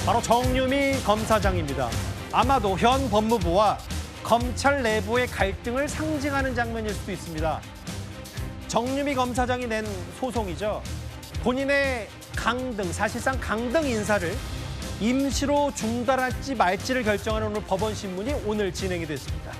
바로 정유미 검사장입니다. 아마도 현 법무부와 검찰 내부의 갈등을 상징하는 장면일 수도 있습니다. 정유미 검사장이 낸 소송이죠. 본인의 강등, 사실상 강등 인사를 임시로 중단할지 말지를 결정하는 오늘 법원 신문이 오늘 진행이 됐습니다.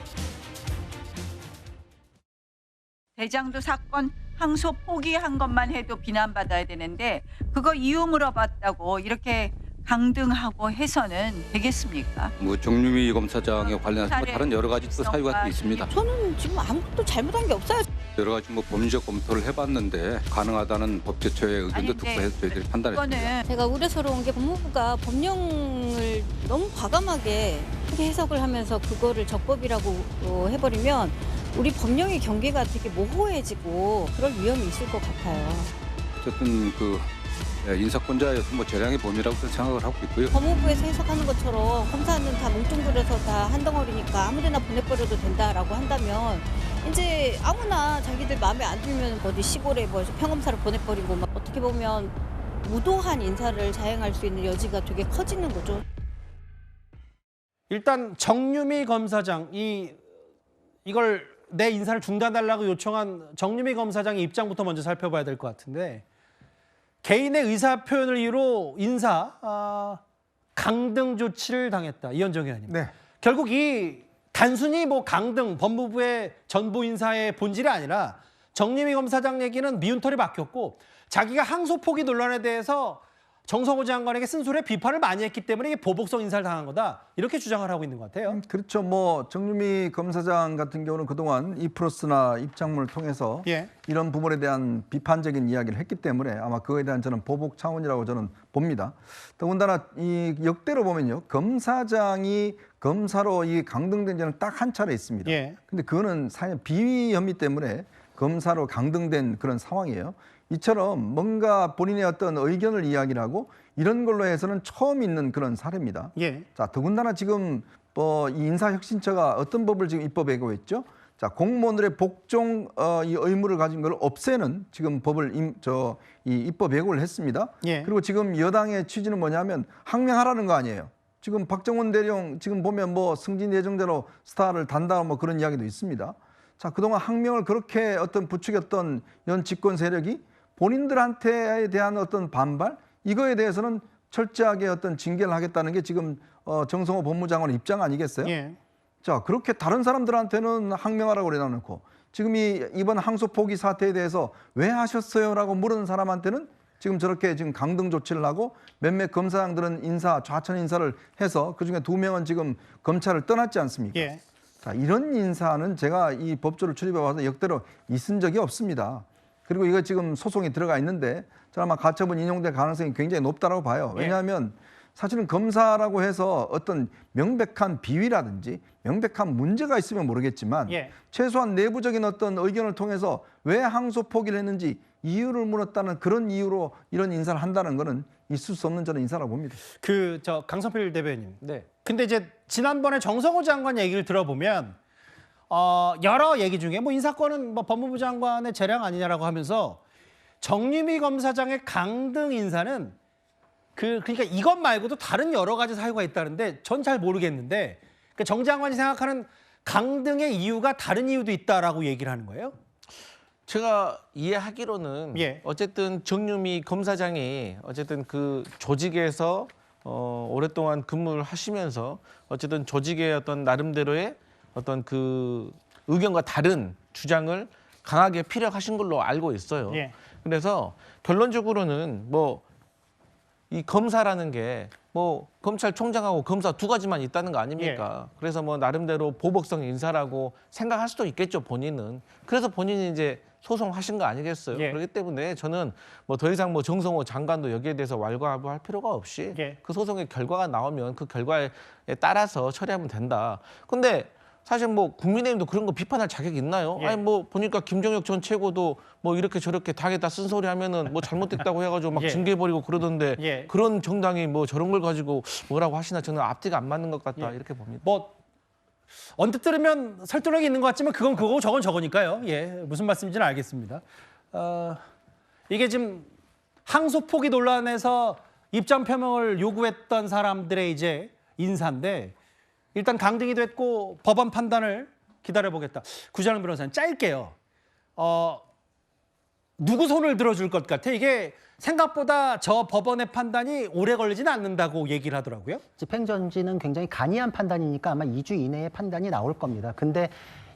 대장도 사건 항소 포기한 것만 해도 비난받아야 되는데 그거 이유 물어봤다고 이렇게 강등하고 해서는 되겠습니까? 정유미 검사장에 관련해서 다른 여러 가지 또 사유가 또 있습니다. 저는 지금 아무것도 잘못한 게 없어요. 여러 가지 법리적 검토를 해봤는데 가능하다는 법제처의 의견도 듣고 해서 저희들이 판단했습니다. 제가 우려스러운 게 법무부가 법령을 너무 과감하게 크게 해석을 하면서 그거를 적법이라고 해버리면 우리 법령의 경계가 되게 모호해지고 그럴 위험이 있을 것 같아요. 어쨌든 인사권자의 재량의 범위라고 생각을 하고 있고요. 법무부에서 해석하는 것처럼 검사는 다 뭉뚱그려서 다 한 덩어리니까 아무데나 보내버려도 된다라고 한다면 이제 아무나 자기들 마음에 안 들면 어디 시골에 평검사를 보내버리고 막 어떻게 보면 무도한 인사를 자행할 수 있는 여지가 되게 커지는 거죠. 일단 정유미 검사장, 이걸 내 인사를 중단달라고 요청한 정유미 검사장의 입장부터 먼저 살펴봐야 될 것 같은데, 개인의 의사 표현을 이유로 강등 조치를 당했다. 이현정 의원님. 네. 결국 단순히 강등, 법무부의 전부 인사의 본질이 아니라 정유미 검사장 얘기는 미운털이 박혔고 자기가 항소 포기 논란에 대해서 정성호 장관에게 쓴소리에 비판을 많이 했기 때문에 이게 보복성 인사를 당한 거다. 이렇게 주장을 하고 있는 것 같아요. 그렇죠. 정유미 검사장 같은 경우는 그동안 이프로스나 입장문을 통해서 이런 부분에 대한 비판적인 이야기를 했기 때문에 아마 그거에 대한 저는 보복 차원이라고 저는 봅니다. 더군다나 이 역대로 보면요. 검사장이 검사로 강등된 적은 딱 한 차례 있습니다. 근데 그거는 사실 비위 혐의 때문에 검사로 강등된 그런 상황이에요. 이처럼 뭔가 본인의 어떤 의견을 이야기를 하고 이런 걸로 해서는 처음 있는 그런 사례입니다. 자, 더군다나 지금 이 인사혁신처가 어떤 법을 지금 입법하고 있죠? 자, 공무원들의 복종 이 의무를 가진 걸 없애는 지금 법을 입법 예고를 했습니다. 그리고 지금 여당의 취지는 뭐냐면 항명하라는 거 아니에요. 지금 박정원 대령 지금 보면 승진 예정자로 스타를 단다 그런 이야기도 있습니다. 자, 그동안 항명을 그렇게 부추겼던 현 집권 세력이 본인들한테 대한 어떤 반발, 이거에 대해서는 철저하게 징계를 하겠다는 게 지금 정성호 법무장관의 입장 아니겠어요? 자, 그렇게 다른 사람들한테는 항명하라고 그래놓고 지금 이번 항소 포기 사태에 대해서 왜 하셨어요?라고 물은 사람한테는 지금 저렇게 강등 조치를 하고 몇몇 검사장들은 좌천 인사를 해서 그중에 2명은 지금 검찰을 떠났지 않습니까? 자, 이런 인사는 제가 이 법조를 출입해봐서 역대로 있은 적이 없습니다. 그리고 이거 지금 소송이 들어가 있는데 저는 아마 가처분 인용될 가능성이 굉장히 높다고 봐요. 왜냐하면 사실은 검사라고 해서 어떤 명백한 비위라든지 명백한 문제가 있으면 모르겠지만 최소한 내부적인 어떤 의견을 통해서 왜 항소 포기를 했는지 이유를 물었다는 그런 이유로 이런 인사를 한다는 거는 있을 수 없는 저는 인사라고 봅니다. 강성필 대변인. 근데 이제 지난번에 정성호 장관 얘기를 들어보면 여러 얘기 중에 인사권은 법무부 장관의 재량 아니냐라고 하면서 정유미 검사장의 강등 인사는 그러니까 이것 말고도 다른 여러 가지 사유가 있다는데 전 잘 모르겠는데 정 장관이 생각하는 강등의 이유가 다른 이유도 있다라고 얘기를 하는 거예요? 제가 이해하기로는 어쨌든 정유미 검사장이 어쨌든 그 조직에서 오랫동안 근무를 하시면서 어쨌든 조직의 어떤 나름대로의 어떤 그 의견과 다른 주장을 강하게 피력하신 걸로 알고 있어요. 그래서 결론적으로는 이 검사라는 게 검찰총장하고 검사 2가지만 있다는 거 아닙니까? 그래서 나름대로 보복성 인사라고 생각할 수도 있겠죠, 본인은. 그래서 본인이 이제 소송하신 거 아니겠어요? 그렇기 때문에 저는 더 이상 정성호 장관도 여기에 대해서 왈가왈부할 필요가 없이 그 소송의 결과가 나오면 그 결과에 따라서 처리하면 된다. 근데 사실 국민의힘도 그런 거 비판할 자격이 있나요? 아니 보니까 김종혁 전 최고도 이렇게 저렇게 당에다 쓴소리 하면은 잘못됐다고 해가지고 막 징계해버리고 그러던데 그런 정당이 저런 걸 가지고 뭐라고 하시나 저는 앞뒤가 안 맞는 것 같다 이렇게 봅니다. 언뜻 들으면 설득력이 있는 것 같지만 그건 그거고 저건 저거니까요. 무슨 말씀인지는 알겠습니다. 이게 지금 항소 포기 논란에서 입장 표명을 요구했던 사람들의 이제 인사인데 일단 강등이 됐고 법원 판단을 기다려보겠다. 구자영 변호사님 짧게요. 누구 손을 들어줄 것 같아? 이게 생각보다 저 법원의 판단이 오래 걸리지는 않는다고 얘기를 하더라고요. 집행정지는 굉장히 간이한 판단이니까 아마 2주 이내에 판단이 나올 겁니다. 근데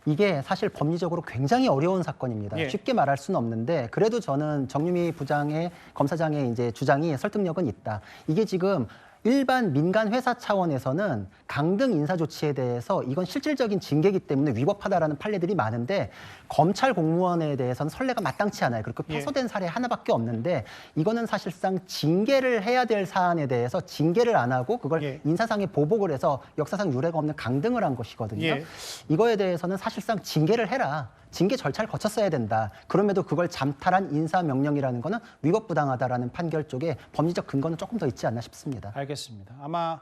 이게 사실 법리적으로 굉장히 어려운 사건입니다. 예. 쉽게 말할 수는 없는데 그래도 저는 정유미 부장의 검사장의 이제 주장이 설득력은 있다. 이게 지금 일반 민간 회사 차원에서는 강등 인사 조치에 대해서 이건 실질적인 징계이기 때문에 위법하다라는 판례들이 많은데 검찰 공무원에 대해서는 선례가 마땅치 않아요. 그렇게 패소된 사례 하나밖에 없는데 이거는 사실상 징계를 해야 될 사안에 대해서 징계를 안 하고 그걸 인사상에 보복을 해서 역사상 유례가 없는 강등을 한 것이거든요. 이거에 대해서는 사실상 징계를 해라. 징계 절차를 거쳤어야 된다. 그럼에도 그걸 잠탈한 인사명령이라는 거는 위법부당하다라는 판결 쪽에 법리적 근거는 조금 더 있지 않나 싶습니다. 알겠습니다. 아마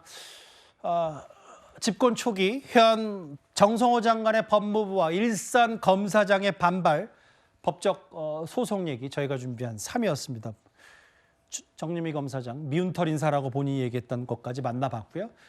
집권 초기 현 정성호 장관의 법무부와 일선 검사장의 반발 법적 소송 얘기 저희가 준비한 3위였습니다. 정유미 검사장 미운털 인사라고 본인이 얘기했던 것까지 만나봤고요.